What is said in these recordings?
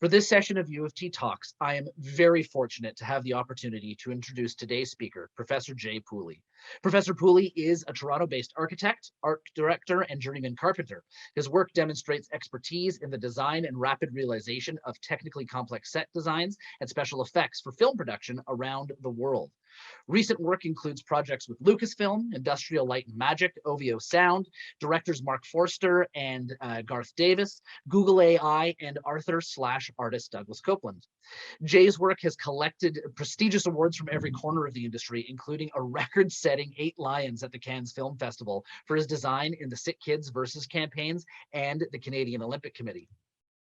For this session of U of T Talks, I am very fortunate to have the opportunity to introduce today's speaker, Professor Jay Pooley. Professor Pooley is a Toronto-based architect, art director, and journeyman carpenter. His work demonstrates expertise in the design and rapid realization of technically complex set designs and special effects for film production around the world. Recent work includes projects with Lucasfilm, Industrial Light and Magic, OVO Sound, directors Mark Forster and Garth Davis, Google AI, and Arthur/artist Douglas Copeland. Jay's work has collected prestigious awards from every corner of the industry, including a record-setting 8 Lions at the Cannes Film Festival for his design in the Sick Kids Versus campaigns and the Canadian Olympic Committee.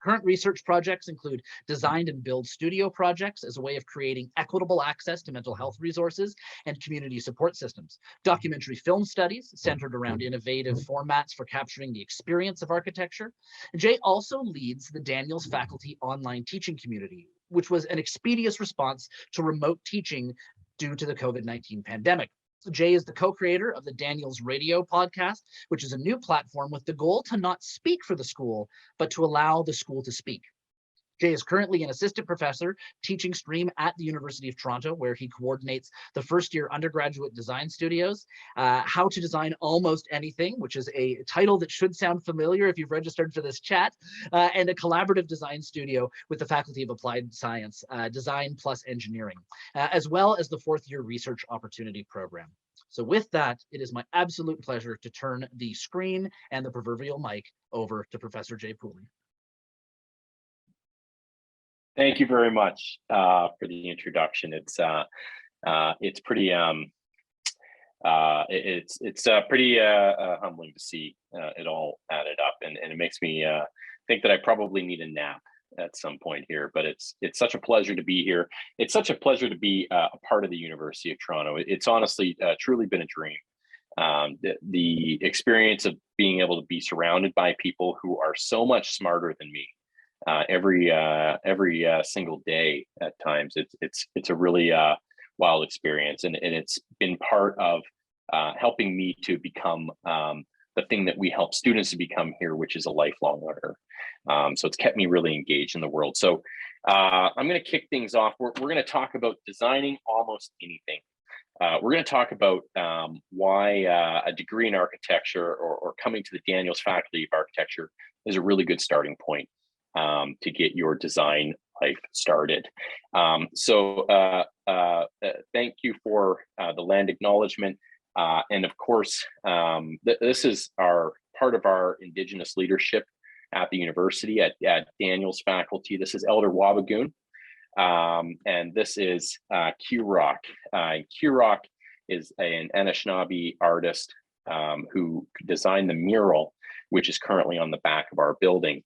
Current research projects include design and build studio projects as a way of creating equitable access to mental health resources and community support systems, documentary film studies centered around innovative formats for capturing the experience of architecture. Jay also leads the Daniels Faculty online teaching community, which was an expeditious response to remote teaching due to the COVID-19 pandemic. Jay is the co-creator of the Daniels Radio podcast, which is a new platform with the goal to not speak for the school, but to allow the school to speak. Jay is currently an assistant professor teaching stream at the University of Toronto, where he coordinates the first-year undergraduate design studios, How to Design Almost Anything, which is a title that should sound familiar if you've registered for this chat, and a collaborative design studio with the Faculty of Applied Science, Design plus Engineering, as well as the fourth-year research opportunity program. So with that, it is my absolute pleasure to turn the screen and the proverbial mic over to Professor Jay Pooley. Thank you very much for the introduction. It's pretty pretty humbling to see it all added up, and it makes me think that I probably need a nap at some point here. But it's such a pleasure to be here. It's such a pleasure to be a part of the University of Toronto. It's honestly truly been a dream. The experience of being able to be surrounded by people who are so much smarter than me. Every single day at times. It's a really wild experience, and it's been part of helping me to become the thing that we help students to become here, which is a lifelong learner. So it's kept me really engaged in the world. So I'm going to kick things off. We're going to talk about designing almost anything. We're going to talk about why a degree in architecture or coming to the Daniels Faculty of Architecture is a really good starting point to get your design life started. Thank you for the land acknowledgement. And of course, this is part of our Indigenous leadership at the university at Daniels Faculty. This is Elder Wabagoon, and this is Q-Rock. Q-Rock is an Anishinaabe artist who designed the mural, which is currently on the back of our building.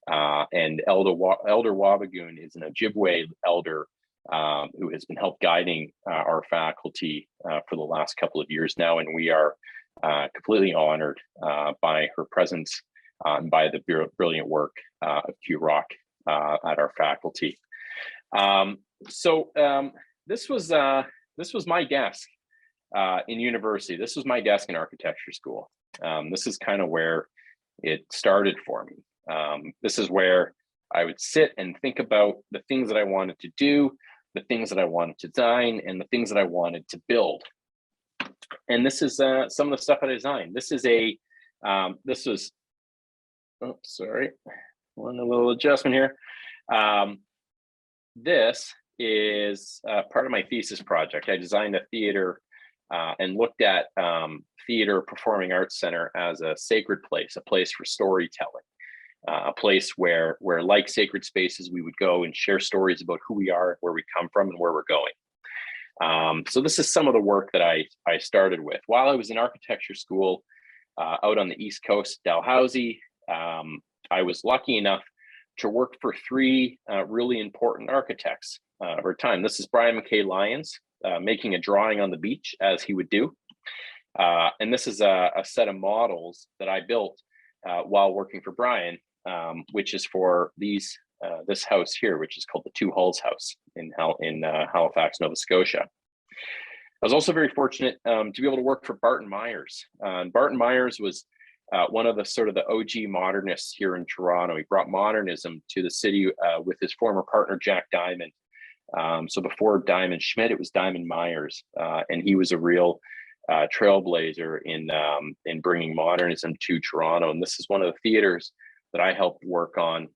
And Elder Wabagoon is an Ojibwe elder who has been help guiding our faculty for the last couple of years now, and we are completely honored by her presence and by the brilliant work of Q-Rock at our faculty. This was my desk in university. This was my desk in architecture school. This is kind of where it started for me. This is where I would sit and think about the things that I wanted to do, the things that I wanted to design, and the things that I wanted to build. And this is some of the stuff I designed. This is oh, sorry, one little adjustment here. This is part of my thesis project. I designed a theater and looked at theater performing arts center as a sacred place, a place for storytelling. A place where like sacred spaces, we would go and share stories about who we are, where we come from, and where we're going. So this is some of the work that I started with. While I was in architecture school out on the East Coast, Dalhousie, I was lucky enough to work for 3 really important architects of our time. This is Brian McKay Lyons, making a drawing on the beach, as he would do. And this is a set of models that I built while working for Brian, which is for this house here, which is called the Two Hulls House in Halifax, Nova Scotia. I was also very fortunate to be able to work for Barton Myers. Barton Myers was one of the sort of the OG modernists here in Toronto. He brought modernism to the city with his former partner, Jack Diamond. So before Diamond Schmidt, it was Diamond Myers, and he was a real trailblazer in bringing modernism to Toronto. And this is one of the theaters that I helped work on,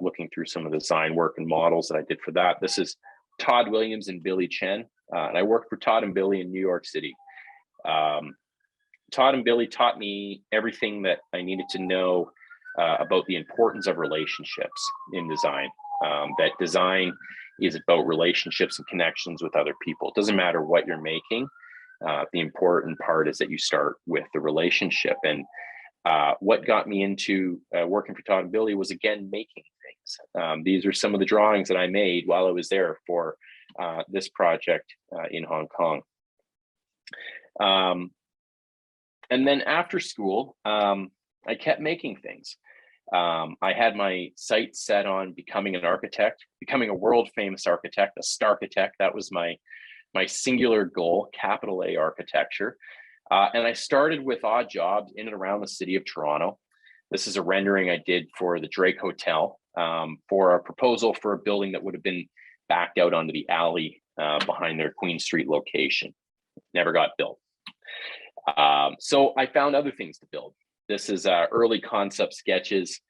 looking through some of the design work and models that I did for that. This is Todd Williams and Billy Chen, and I worked for Todd and Billy in New York City. Todd and Billy taught me everything that I needed to know about the importance of relationships in design. That design is about relationships and connections with other people. It doesn't matter what you're making. The important part is that you start with the relationship. And what got me into working for Todd and Billy was, again, making things. These are some of the drawings that I made while I was there for this project in Hong Kong. And then after school, I kept making things. I had my sights set on becoming an architect, becoming a world famous architect, a starchitect. That was my singular goal, capital A architecture. And I started with odd jobs in and around the city of Toronto. This is a rendering I did for the Drake Hotel for a proposal for a building that would have been backed out onto the alley behind their Queen Street location. Never got built. So I found other things to build. This is early concept sketches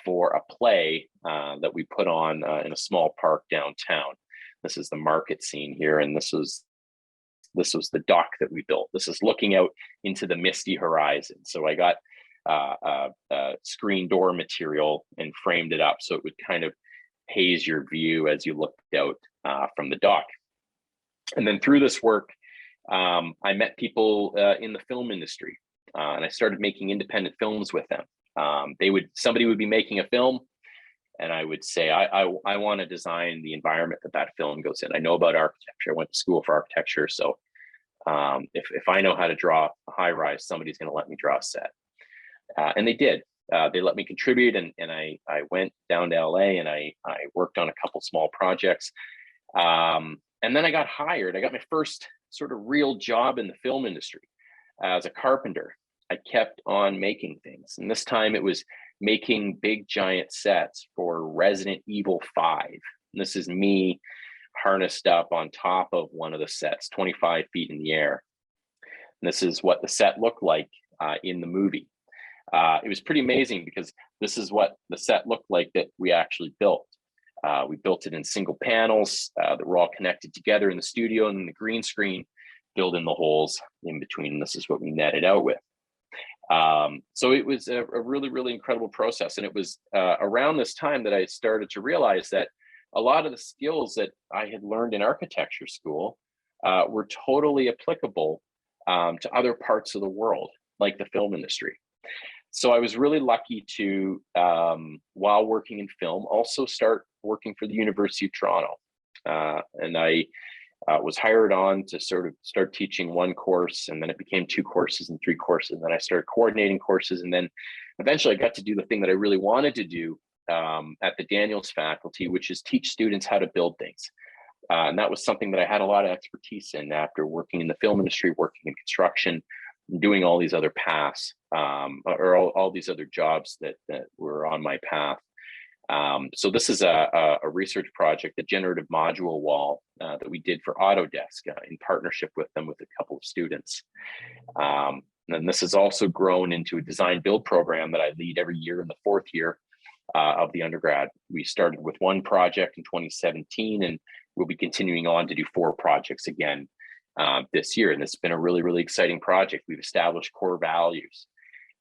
for a play that we put on in a small park downtown. This is the market scene here, and this was the dock that we built. This is looking out into the misty horizon. So I got screen door material and framed it up so it would kind of haze your view as you looked out from the dock. And then through this work, I met people in the film industry, and I started making independent films with them. Somebody would be making a film, and I would say, I want to design the environment that film goes in. I know about architecture. I went to school for architecture, so if I know how to draw a high rise, somebody's going to let me draw a set. And they did. They let me contribute, and I went down to LA, and I worked on a couple small projects. And then I got hired. I got my first sort of real job in the film industry as a carpenter. I kept on making things, and this time it was making big giant sets for Resident Evil 5. And this is me harnessed up on top of one of the sets, 25 feet in the air. And this is what the set looked like in the movie. It was pretty amazing because this is what the set looked like that we actually built. We built it in single panels that were all connected together in the studio, and then the green screen filled in the holes in between. This is what we netted out with. So it was a really, really incredible process. And it was around this time that I started to realize that a lot of the skills that I had learned in architecture school were totally applicable to other parts of the world, like the film industry. So I was really lucky to, while working in film, also start working for the University of Toronto. And I was hired on to sort of start teaching one course, and then it became 2 courses and 3 courses. And then I started coordinating courses, and then eventually I got to do the thing that I really wanted to do at the Daniels faculty, which is teach students how to build things. And that was something that I had a lot of expertise in after working in the film industry, working in construction, doing all these other paths, or all these other jobs that were on my path. So this is a research project, a generative module wall that we did for Autodesk in partnership with them, with a couple of students. And this has also grown into a design build program that I lead every year in the 4th year of the undergrad. We started with 1 project in 2017, and we'll be continuing on to do 4 projects again this year. And it's been a really, really exciting project. We've established core values.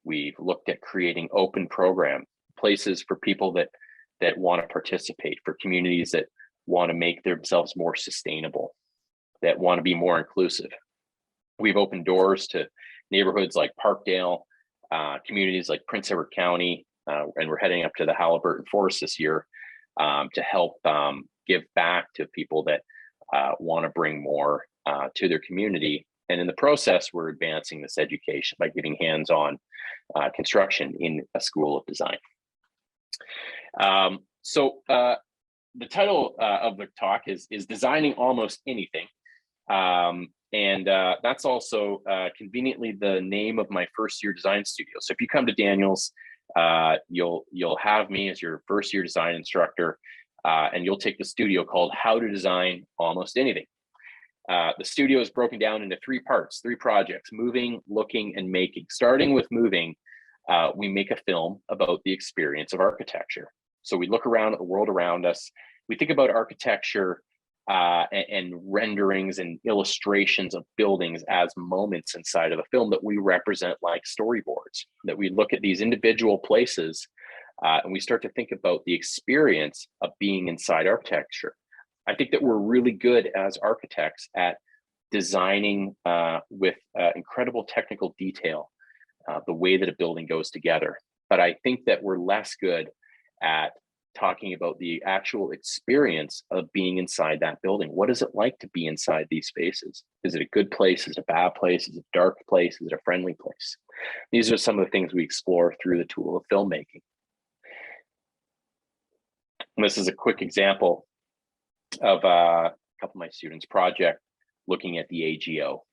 We've looked at creating open program places for people that want to participate, for communities that want to make themselves more sustainable, that want to be more inclusive. We've opened doors to neighborhoods like Parkdale, communities like Prince Edward County, and we're heading up to the Halliburton Forest this year to help give back to people that want to bring more to their community. And in the process, we're advancing this education by giving hands-on construction in a school of design. So the title of the talk is Designing Almost Anything, And that's also conveniently the name of my first year design studio. So if you come to Daniels, you'll have me as your first year design instructor, and you'll take the studio called How to Design Almost Anything. The studio is broken down into 3 parts, 3 projects: moving, looking, and making. Starting with moving, we make a film about the experience of architecture. So we look around at the world around us. We think about architecture and renderings and illustrations of buildings as moments inside of the film that we represent like storyboards, that we look at these individual places and we start to think about the experience of being inside architecture. I think that we're really good as architects at designing with incredible technical detail the way that a building goes together. But I think that we're less good at talking about the actual experience of being inside that building. What is it like to be inside these spaces? Is it a good place? Is it a bad place? Is it a dark place? Is it a friendly place? These are some of the things we explore through the tool of filmmaking. And this is a quick example of a couple of my students' project looking at the AGO.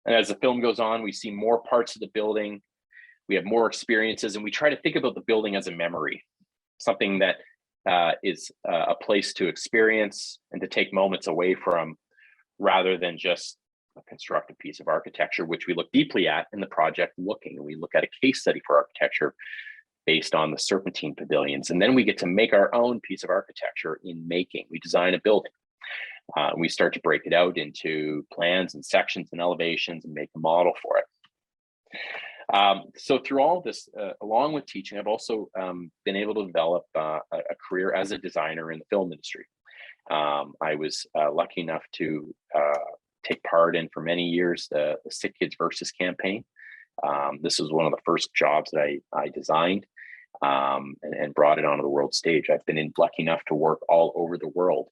And as the film goes on, we see more parts of the building, we have more experiences, and we try to think about the building as a memory, something that is a place to experience and to take moments away from, rather than just a constructed piece of architecture, which we look deeply at in the project Looking. And we look at a case study for architecture based on the Serpentine pavilions. And then we get to make our own piece of architecture in Making. We design a building. We start to break it out into plans and sections and elevations and make a model for it. So through all of this, along with teaching, I've also been able to develop a career as a designer in the film industry. I was lucky enough to take part in, for many years, the Sick Kids Versus campaign. This was one of the first jobs that I designed and brought it onto the world stage. I've been lucky enough to work all over the world.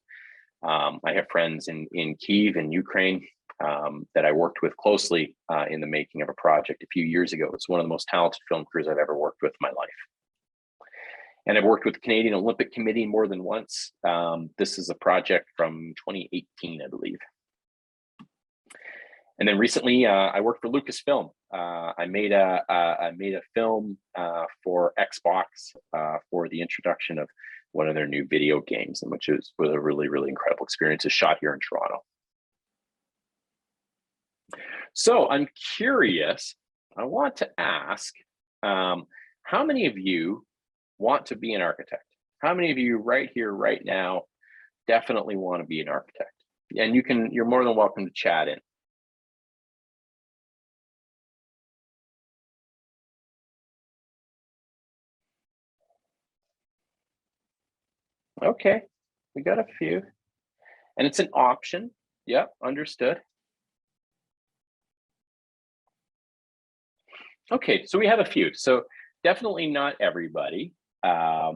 I have friends in Kyiv and Ukraine that I worked with closely in the making of a project a few years ago. It's one of the most talented film crews I've ever worked with in my life. And I've worked with the Canadian Olympic Committee more than once. This is a project from 2018, I believe. And then recently, I worked for Lucasfilm. I made a film for Xbox for the introduction of one of their new video games, and which was a really, really incredible experience. It's shot here in Toronto. So I'm curious, I want to ask, how many of you want to be an architect? How many of you right here, right now, definitely want to be an architect? And you're more than welcome to chat in. Okay, we got a few. And it's an option. Yeah, understood. Okay, so we have a few. So definitely not everybody, but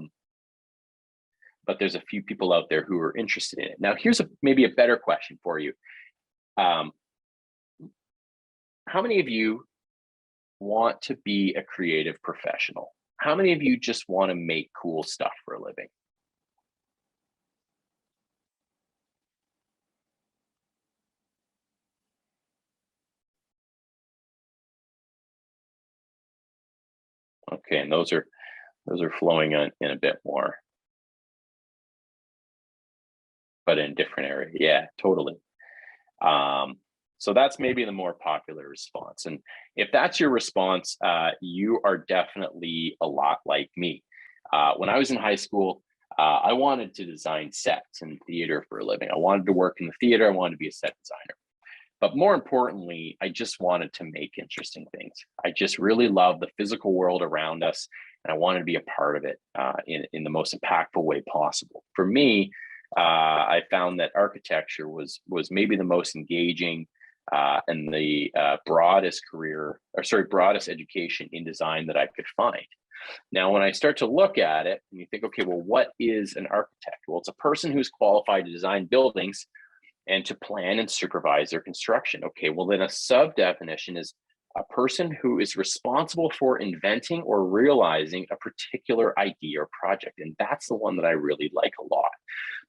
there's a few people out there who are interested in it. Now, here's maybe a better question for you. How many of you want to be a creative professional? How many of you just want to make cool stuff for a living? Okay, and those are flowing in a bit more, but in a different area. Yeah, totally. So that's maybe the more popular response. And if that's your response, you are definitely a lot like me. When I was in high school, I wanted to design sets and theater for a living. I wanted to work in the theater. I wanted to be a set designer. But more importantly, I just wanted to make interesting things. I just really love the physical world around us, and I wanted to be a part of it in the most impactful way possible. For me, I found that architecture was maybe the most engaging and the broadest education in design that I could find. Now, when I start to look at it, and you think, okay, well, what is an architect? Well, it's a person who's qualified to design buildings and to plan and supervise their construction. Okay, well, then a sub definition is a person who is responsible for inventing or realizing a particular idea or project. And that's the one that I really like a lot.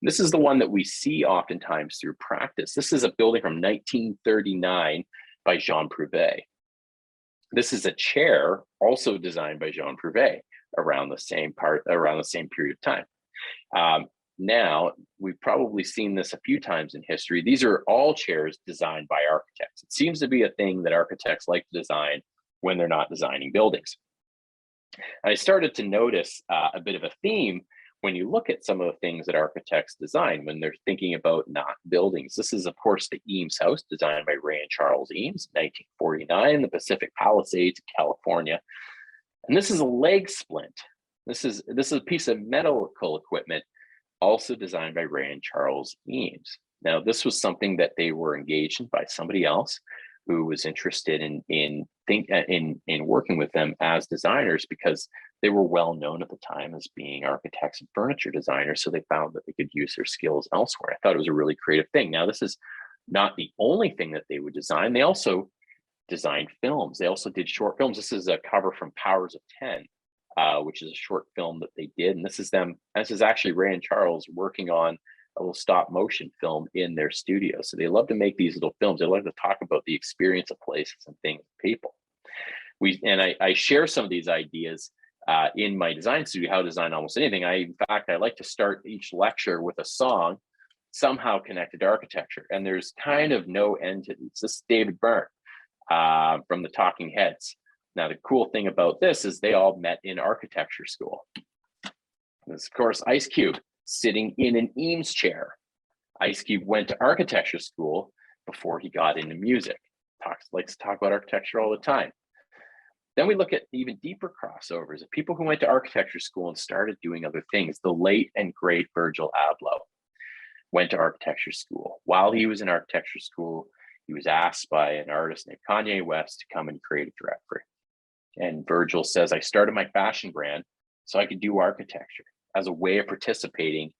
This is the one that we see oftentimes through practice. This is a building from 1939 by Jean Prouvé. This is a chair also designed by Jean Prouvé around the same period of time. Now, we've probably seen this a few times in history. These are all chairs designed by architects. It seems to be a thing that architects like to design when they're not designing buildings. And I started to notice a bit of a theme when you look at some of the things that architects design when they're thinking about not buildings. This is, of course, the Eames House, designed by Ray and Charles Eames, 1949, in the Pacific Palisades, California. And this is a leg splint. This is a piece of medical equipment, also designed by Ray and Charles Eames. Now, this was something that they were engaged in by somebody else who was interested in working with them as designers, because they were well known at the time as being architects and furniture designers. So they found that they could use their skills elsewhere. I thought it was a really creative thing. Now, this is not the only thing that they would design. They also designed films. They also did short films. This is a cover from Powers of 10, which is a short film that they did. And this is actually Ray and Charles working on a little stop motion film in their studio. So they love to make these little films. They love to talk about the experience of places and things, people. I share some of these ideas in my design studio, how to design almost anything. In fact, I like to start each lecture with a song somehow connected to architecture. And there's kind of no end to these. This is David Byrne from the Talking Heads. Now, the cool thing about this is they all met in architecture school. This, of course, Ice Cube sitting in an Eames chair. Ice Cube went to architecture school before he got into music. Likes to talk about architecture all the time. Then we look at even deeper crossovers of people who went to architecture school and started doing other things. The late and great Virgil Abloh went to architecture school. While he was in architecture school, he was asked by an artist named Kanye West to come and create a directory. And Virgil says, I started my fashion brand so I could do architecture as a way of participating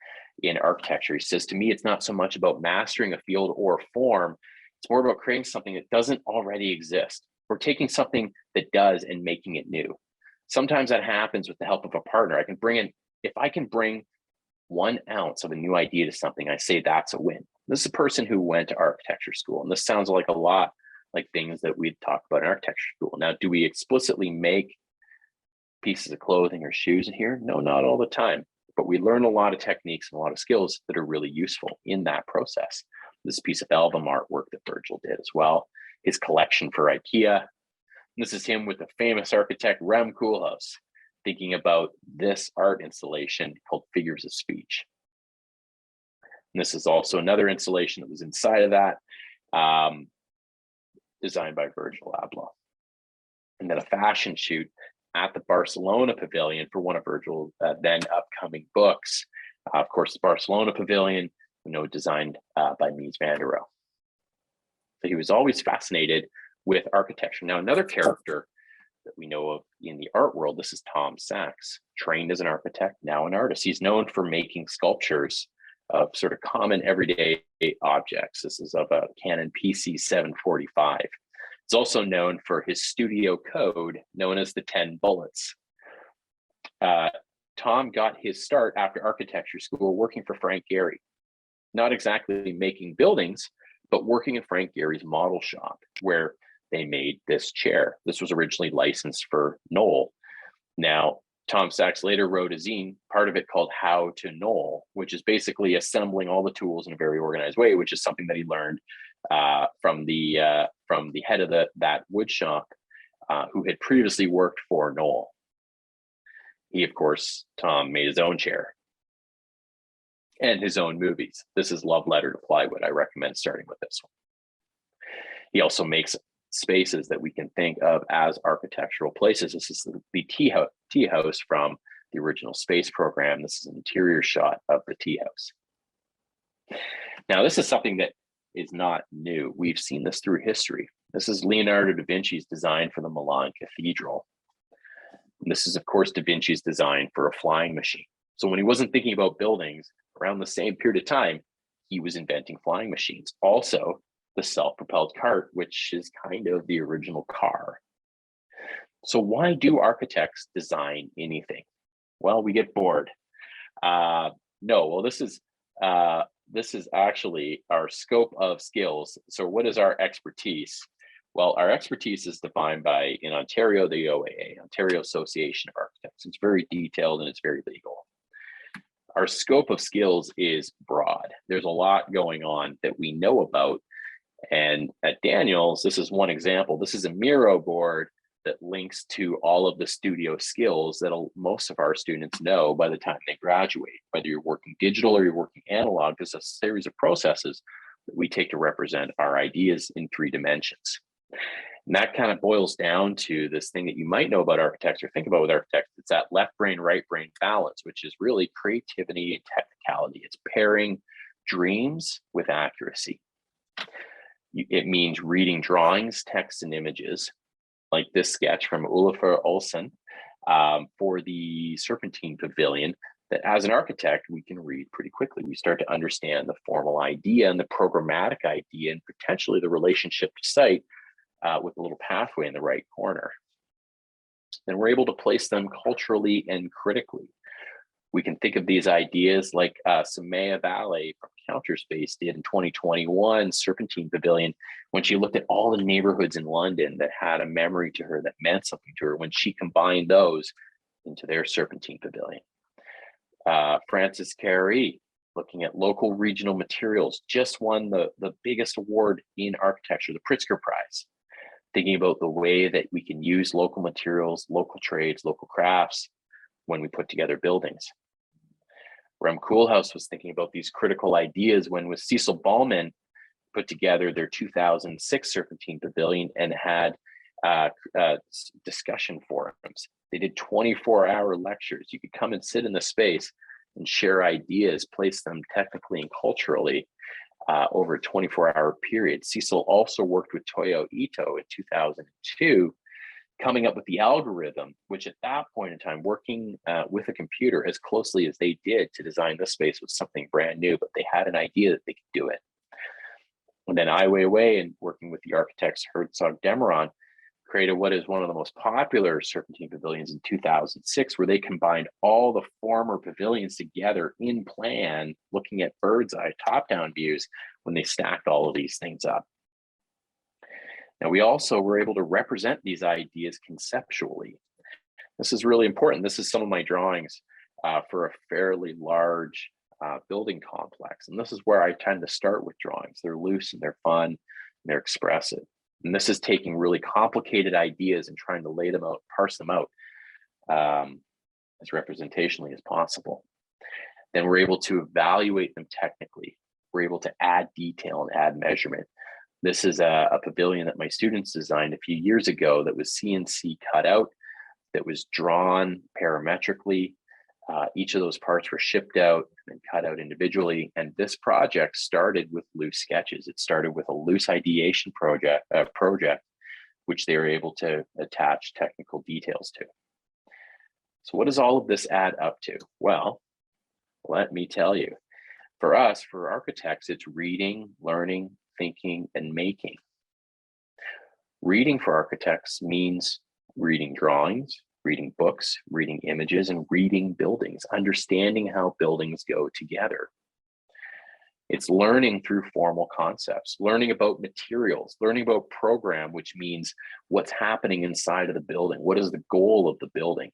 in architecture. He says, to me, it's not so much about mastering a field or a form. It's more about creating something that doesn't already exist, or taking something that does and making it new. Sometimes that happens with the help of a partner. If I can bring 1 ounce of a new idea to something, I say that's a win. This is a person who went to architecture school. And this sounds like a lot like things that we'd talk about in architecture school. Now, do we explicitly make pieces of clothing or shoes in here? No, not all the time. But we learn a lot of techniques and a lot of skills that are really useful in that process. This piece of album artwork that Virgil did as well, his collection for IKEA. This is him with the famous architect Rem Koolhaas thinking about this art installation called Figures of Speech. And this is also another installation that was inside of that, designed by Virgil Abloh. And then a fashion shoot at the Barcelona Pavilion for one of Virgil's then upcoming books. Of course, the Barcelona Pavilion, designed by Mies van der Rohe. So he was always fascinated with architecture. Now, another character that we know of in the art world, this is Tom Sachs, trained as an architect, now an artist. He's known for making sculptures of sort of common everyday objects. This is of a Canon PC 745. He's also known for his studio code known as the 10 bullets. Tom got his start after architecture school working for Frank Gehry, not exactly making buildings, but working in Frank Gehry's model shop where they made this chair. This was originally licensed for Knoll. Now, Tom Sachs later wrote a zine, part of it called How to Knoll, which is basically assembling all the tools in a very organized way, which is something that he learned from the head of that wood shop who had previously worked for Knoll. He, of course, Tom made his own chair and his own movies. This is Love Letter to Plywood. I recommend starting with this one. He also makes spaces that we can think of as architectural places. This is the tea house from the original space program. This is an interior shot of the tea house. Now, this is something that is not new. We've seen this through history. This is Leonardo da Vinci's design for the Milan Cathedral. And this is, of course, da Vinci's design for a flying machine. So when he wasn't thinking about buildings around the same period of time, he was inventing flying machines. Also, the self-propelled cart, which is kind of the original car. So why do architects design anything? Well, we get bored. No, well, this is actually our scope of skills. So what is our expertise? Well, our expertise is defined by, in Ontario, the OAA, Ontario Association of Architects. It's very detailed and it's very legal. Our scope of skills is broad. There's a lot going on that we know about. And at Daniels, this is one example. This is a Miro board that links to all of the studio skills that most of our students know by the time they graduate. Whether you're working digital or you're working analog, there's a series of processes that we take to represent our ideas in 3 dimensions. And that kind of boils down to this thing that you might know about architects or think about with architects. It's that left brain, right brain balance, which is really creativity and technicality. It's pairing dreams with accuracy. It means reading drawings, text, and images, like this sketch from Olafur Olsen for the Serpentine Pavilion, that as an architect, we can read pretty quickly. We start to understand the formal idea and the programmatic idea and potentially the relationship to site with a little pathway in the right corner. Then we're able to place them culturally and critically. We can think of these ideas like Samaya Valley from Counterspace did in 2021, Serpentine Pavilion, when she looked at all the neighborhoods in London that had a memory to her, that meant something to her, when she combined those into their Serpentine Pavilion. Francis Carey, looking at local regional materials, just won the biggest award in architecture, the Pritzker Prize, thinking about the way that we can use local materials, local trades, local crafts when we put together buildings. Rem Koolhaas was thinking about these critical ideas when with Cecil Ballman put together their 2006 Serpentine Pavilion and had discussion forums. They did 24-hour lectures. You could come and sit in the space and share ideas, place them technically and culturally over a 24-hour period. Cecil also worked with Toyo Ito in 2002, coming up with the algorithm, which at that point in time, working with a computer as closely as they did to design this space was something brand new, but they had an idea that they could do it. And then Ai Weiwei, and working with the architects Herzog Demeron, created what is one of the most popular Serpentine Pavilions in 2006, where they combined all the former pavilions together in plan, looking at bird's eye top-down views when they stacked all of these things up. Now, we also were able to represent these ideas conceptually. This is really important. This is some of my drawings for a fairly large building complex. And this is where I tend to start with drawings. They're loose and they're fun and they're expressive. And this is taking really complicated ideas and trying to lay them out, parse them out as representationally as possible. Then we're able to evaluate them technically. We're able to add detail and add measurement. This is a pavilion that my students designed a few years ago that was CNC cut out, that was drawn parametrically. Each of those parts were shipped out and cut out individually. And this project started with loose sketches. It started with a loose ideation project, which they were able to attach technical details to. So what does all of this add up to? Well, let me tell you. For us, for architects, it's reading, learning, thinking, and making. Reading for architects means reading drawings, reading books, reading images, and reading buildings, understanding how buildings go together. It's learning through formal concepts, learning about materials, learning about program, which means what's happening inside of the building. What is the goal of the building?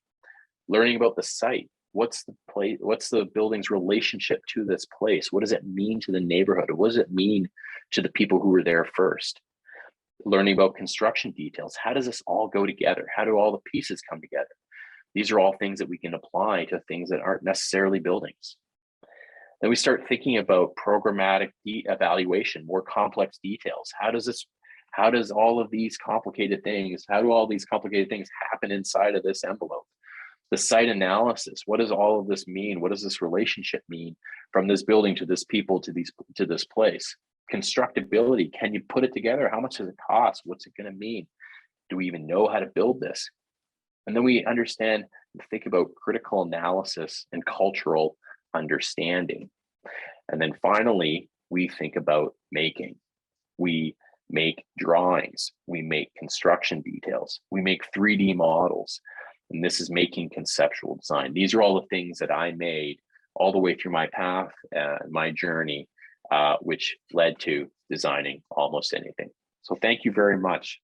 Learning about the site. What's the building's relationship to this place? What does it mean to the neighborhood? What does it mean to the people who were there first? Learning about construction details. How does this all go together? How do all the pieces come together? These are all things that we can apply to things that aren't necessarily buildings. Then we start thinking about programmatic evaluation, more complex details. How do all these complicated things happen inside of this envelope? The site analysis, what does all of this mean? What does this relationship mean from this building to this people to this place? Constructability, can you put it together? How much does it cost? What's it going to mean? Do we even know how to build this? And then we understand and think about critical analysis and cultural understanding. And then finally, we think about making. We make drawings, we make construction details, we make 3D models, and this is making conceptual design. These are all the things that I made all the way through my path, my journey, which led to designing almost anything. So thank you very much.